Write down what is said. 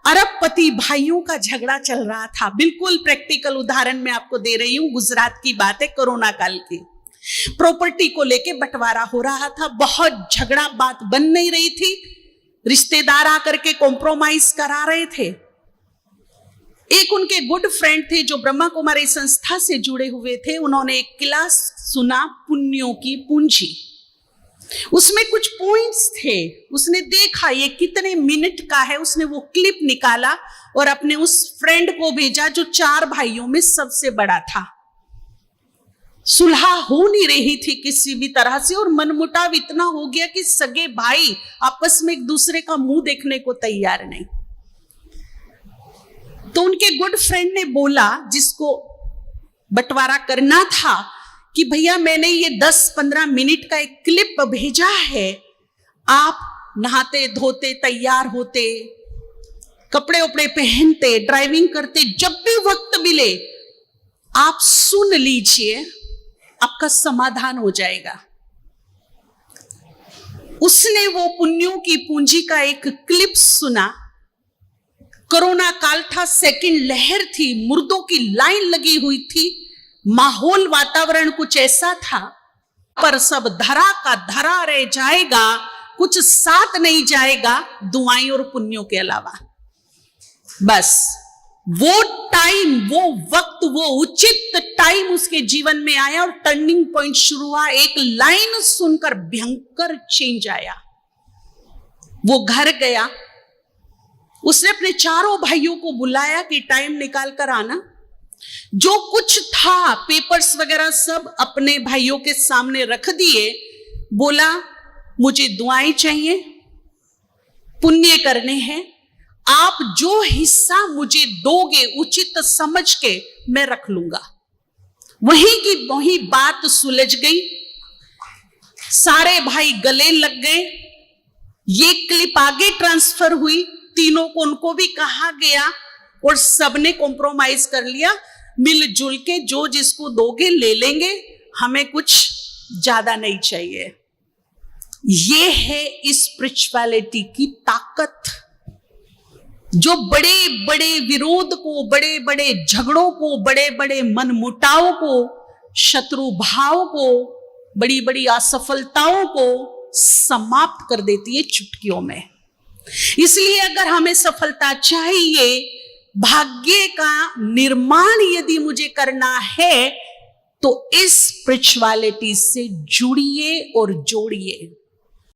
अरबपति भाइयों का झगड़ा चल रहा था। बिल्कुल प्रैक्टिकल उदाहरण मैं आपको दे रही हूं, गुजरात की बात है, कोरोना काल की। प्रॉपर्टी को लेके बंटवारा हो रहा था, बहुत झगड़ा, बात बन नहीं रही थी, रिश्तेदार आकर के कॉम्प्रोमाइज करा रहे थे। एक उनके गुड फ्रेंड थे जो ब्रह्मा कुमारी संस्था से जुड़े हुए थे, उन्होंने एक क्लास सुना, पुण्यों की पूंजी। उसमें कुछ पॉइंट्स थे, उसने देखा ये कितने मिनट का है, उसने वो क्लिप निकाला और अपने उस फ्रेंड को भेजा जो 4 भाइयों में सबसे बड़ा था। सुलह हो नहीं रही थी किसी भी तरह से और मनमुटाव इतना हो गया कि सगे भाई आपस में एक दूसरे का मुंह देखने को तैयार नहीं। तो उनके गुड फ्रेंड ने बोला, जिसको बंटवारा करना था, कि भैया मैंने ये 10-15 मिनट का एक क्लिप भेजा है, आप नहाते धोते तैयार होते, कपड़े उपड़े पहनते, ड्राइविंग करते, जब भी वक्त मिले आप सुन लीजिए, आपका समाधान हो जाएगा। उसने वो पुण्यों की पूंजी का एक क्लिप सुना। कोरोना काल था, सेकंड लहर थी, मुर्दों की लाइन लगी हुई थी, माहौल वातावरण कुछ ऐसा था, पर सब धरा का धरा रह जाएगा, कुछ साथ नहीं जाएगा दुआएं और पुण्यों के अलावा। बस वो टाइम, वो वक्त, वो उचित टाइम उसके जीवन में आया और टर्निंग पॉइंट शुरू हुआ। एक लाइन सुनकर भयंकर चेंज आया। वो घर गया, उसने अपने 4 भाइयों को बुलाया कि टाइम निकाल कर आना। जो कुछ था, पेपर्स वगैरह सब अपने भाइयों के सामने रख दिए। बोला, मुझे दुआएं चाहिए, पुण्य करने हैं, आप जो हिस्सा मुझे दोगे उचित समझ के मैं रख लूंगा। वहीं की वहीं बात सुलझ गई, सारे भाई गले लग गए। ये क्लिप आगे ट्रांसफर हुई, तीनों को उनको भी कहा गया और सबने कॉम्प्रोमाइज कर लिया, मिलजुल के जो जिसको दोगे ले लेंगे, हमें कुछ ज्यादा नहीं चाहिए। ये है इस स्पिरिचुअलिटी की ताकत, जो बड़े बड़े विरोध को, बड़े बड़े झगड़ों को, बड़े बड़े मनमुटाव को, शत्रु भाव को, बड़ी बड़ी असफलताओं को समाप्त कर देती है चुटकियों में। इसलिए अगर हमें सफलता चाहिए, भाग्य का निर्माण यदि मुझे करना है, तो इस स्पिरिचुअलिटी से जुड़िए और जोड़िए।